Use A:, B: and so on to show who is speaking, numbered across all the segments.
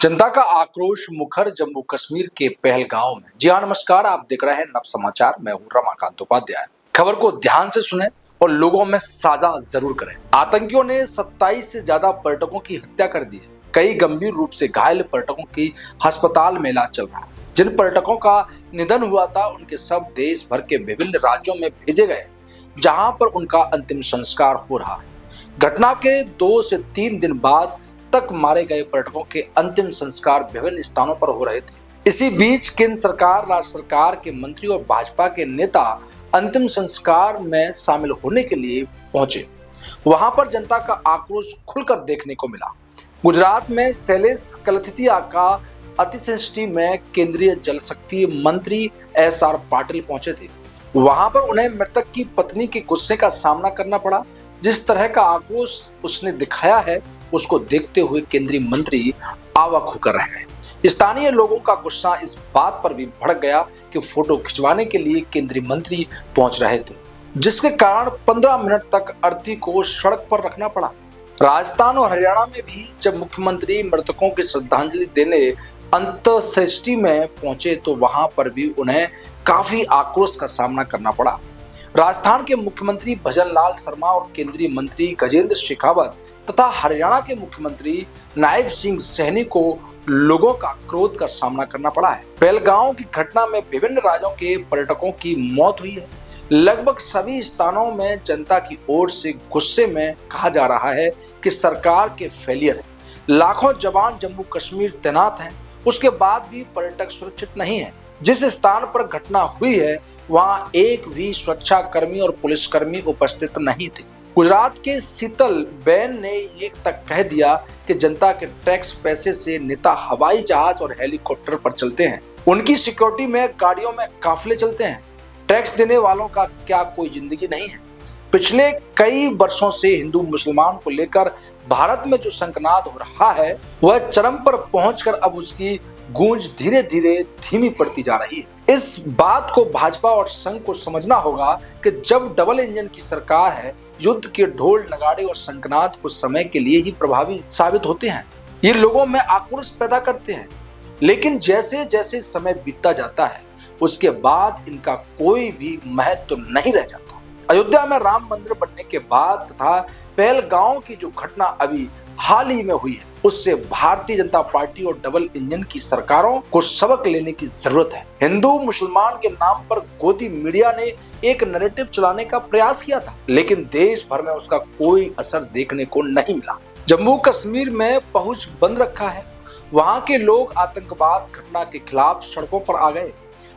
A: जनता का आक्रोश मुखर जम्मू कश्मीर के पहलगांव में। जी हाँ, नमस्कार, आप देख रहे हैं नव समाचार। मैं हूँ रमाकांत उपाध्याय। खबर को ध्यान से सुने और लोगों में साझा जरूर करें। आतंकियों ने 27 से ज्यादा पर्यटकों की हत्या कर दी है। कई गंभीर रूप से घायल पर्यटकों की अस्पताल में इलाज चल रहा है। जिन पर्यटकों का निधन हुआ था उनके शव देश भर के विभिन्न राज्यों में भेजे गए, जहां पर उनका अंतिम संस्कार हो रहा है। घटना के 2 से 3 दिन बाद तक मारे गए पर्यटकों के अंतिम संस्कार विभिन्न स्थानों पर हो रहे थे। इसी बीच केंद्र सरकार, राज्य सरकार के मंत्री और भाजपा के नेता अंतिम संस्कार में शामिल होने के लिए पहुंचे। वहां पर जनता का आक्रोश खुलकर देखने को मिला। गुजरात में शैलेश कलथितिया का अंत्येष्टि में केंद्रीय जल शक्ति मंत्री SR पाटिल पहुंचे थे। वहां पर उन्हें मृतक की पत्नी के गुस्से का सामना करना पड़ा। जिस तरह का आक्रोश उसने दिखाया है, उसको देखते हुए केंद्रीय मंत्री अवाक होकर रह गए। स्थानीय लोगों का गुस्सा इस बात पर भी भड़क गया कि फोटो खिंचवाने के लिए केंद्रीय मंत्री पहुंच रहे थे, जिसके कारण 15 मिनट तक अर्थी को सड़क पर रखना पड़ा। राजस्थान और हरियाणा में भी जब मुख्यमंत्री मृतकों की श्रद्धांजलि देने अंत्येष्टि में पहुंचे तो वहां पर भी उन्हें काफी आक्रोश का सामना करना पड़ा। राजस्थान के मुख्यमंत्री भजन लाल शर्मा और केंद्रीय मंत्री गजेंद्र शेखावत तथा हरियाणा के मुख्यमंत्री नायब सिंह सैनी को लोगों का क्रोध का सामना करना पड़ा है। पहलगांव की घटना में विभिन्न राज्यों के पर्यटकों की मौत हुई है। लगभग सभी स्थानों में जनता की ओर से गुस्से में कहा जा रहा है कि सरकार के फेलियर है। लाखों जवान जम्मू कश्मीर तैनात हैं, उसके बाद भी पर्यटक सुरक्षित नहीं है। जिस स्थान पर घटना हुई है वहां एक भी सुरक्षा कर्मी और पुलिसकर्मी उपस्थित नहीं थे। गुजरात के शीतल बेन ने ये तक कह दिया कि जनता के टैक्स पैसे से नेता हवाई जहाज और हेलीकॉप्टर पर चलते हैं। उनकी सिक्योरिटी में गाड़ियों में काफिले चलते हैं। टैक्स देने वालों का क्या कोई जिंदगी नहीं है? पिछले कई वर्षों से हिंदू मुसलमान को लेकर भारत में जो संकनाद हो रहा है वह चरम पर पहुंचकर अब उसकी गूंज धीरे धीरे धीमी पड़ती जा रही है। इस बात को भाजपा और संघ को समझना होगा कि जब डबल इंजन की सरकार है, युद्ध के ढोल नगाड़े और संकनाद कुछ समय के लिए ही प्रभावी साबित होते हैं। ये लोगों में आक्रोश पैदा करते हैं, लेकिन जैसे जैसे समय बीतता जाता है उसके बाद इनका कोई भी महत्व नहीं रह जाता। अयोध्या में राम मंदिर बनने के बाद तथा पहलगांव की जो घटना अभी हाल ही में हुई है, उससे भारतीय जनता पार्टी और डबल इंजन की सरकारों को सबक लेने की जरूरत है। हिंदू मुसलमान के नाम पर गोदी मीडिया ने एक नैरेटिव चलाने का प्रयास किया था, लेकिन देश भर में उसका कोई असर देखने को नहीं मिला। जम्मू कश्मीर में पहुंच बंद रखा है। वहां के लोग आतंकवाद घटना के खिलाफ सड़कों पर आ गए।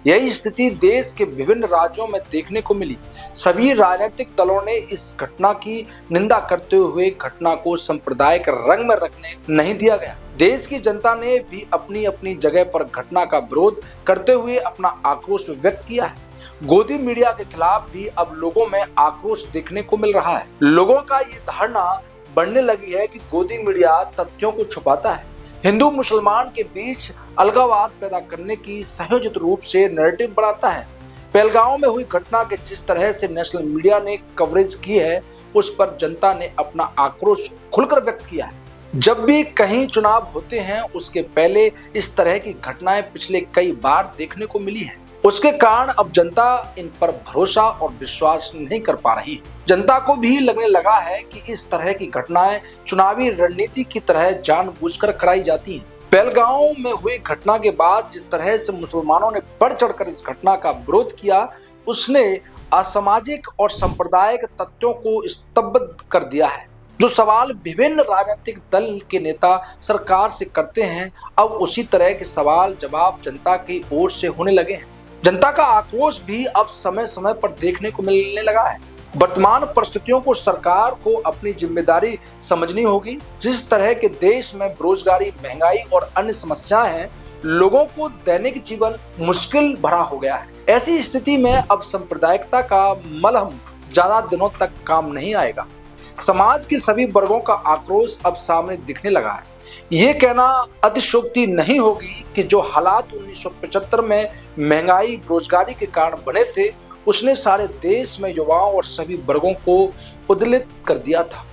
A: यही स्थिति देश के विभिन्न राज्यों में देखने को मिली। सभी राजनीतिक दलों ने इस घटना की निंदा करते हुए घटना को सांप्रदायिक रंग में रखने नहीं दिया गया। देश की जनता ने भी अपनी अपनी जगह पर घटना का विरोध करते हुए अपना आक्रोश व्यक्त किया है। गोदी मीडिया के खिलाफ भी अब लोगों में आक्रोश देखने को मिल रहा है। लोगों का ये धारणा बढ़ने लगी है कि गोदी मीडिया तथ्यों को छुपाता है, हिंदू मुसलमान के बीच अलगाववाद पैदा करने की संयोजित रूप से नैरेटिव बनाता है। पहलगांव में हुई घटना के जिस तरह से नेशनल मीडिया ने कवरेज की है, उस पर जनता ने अपना आक्रोश खुलकर व्यक्त किया है। जब भी कहीं चुनाव होते हैं उसके पहले इस तरह की घटनाएं पिछले कई बार देखने को मिली है। उसके कारण अब जनता इन पर भरोसा और विश्वास नहीं कर पा रही है। जनता को भी लगने लगा है कि इस तरह की घटनाएं चुनावी रणनीति की तरह जानबूझकर कराई जाती हैं। पहलगांव में हुई घटना के बाद जिस तरह से मुसलमानों ने बढ़ चढ़कर इस घटना का विरोध किया, उसने असामाजिक और सांप्रदायिक तथ्यों को स्तब्ध कर दिया है। जो सवाल विभिन्न राजनीतिक दल के नेता सरकार से करते हैं, अब उसी तरह के सवाल जवाब जनता की ओर से होने लगे हैं। जनता का आक्रोश भी अब समय समय पर देखने को मिलने लगा है। वर्तमान परिस्थितियों को सरकार को अपनी जिम्मेदारी समझनी होगी। जिस तरह के देश में बेरोजगारी, महंगाई और अन्य समस्याएं हैं, लोगों को दैनिक जीवन मुश्किल भरा हो गया है। ऐसी स्थिति में अब सांप्रदायिकता का मलहम ज्यादा दिनों तक काम नहीं आएगा। समाज के सभी वर्गों का आक्रोश अब सामने दिखने लगा है। ये कहना अतिशयोक्ति नहीं होगी कि जो हालात 1975 में महंगाई, बेरोजगारी के कारण बने थे, उसने सारे देश में युवाओं और सभी वर्गों को उद्वेलित कर दिया था।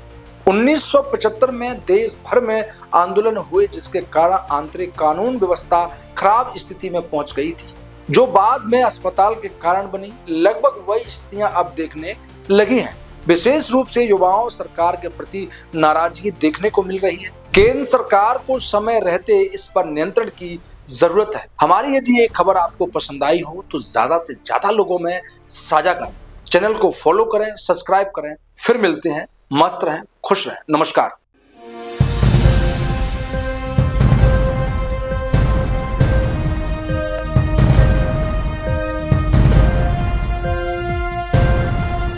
A: 1975 में देश भर में आंदोलन हुए, जिसके कारण आंतरिक कानून व्यवस्था खराब स्थिति में पहुंच गई थी, जो बाद में अस्पताल के कारण बनी। लगभग वही स्थितियां अब देखने लगी हैं। विशेष रूप से युवाओं सरकार के प्रति नाराजगी देखने को मिल रही है। केंद्र सरकार को समय रहते इस पर नियंत्रण की जरूरत है। हमारी यदि ये खबर आपको पसंद आई हो तो ज्यादा से ज्यादा लोगों में साझा करें, चैनल को फॉलो करें, सब्सक्राइब करें। फिर मिलते हैं। मस्त रहें, खुश रहें। नमस्कार।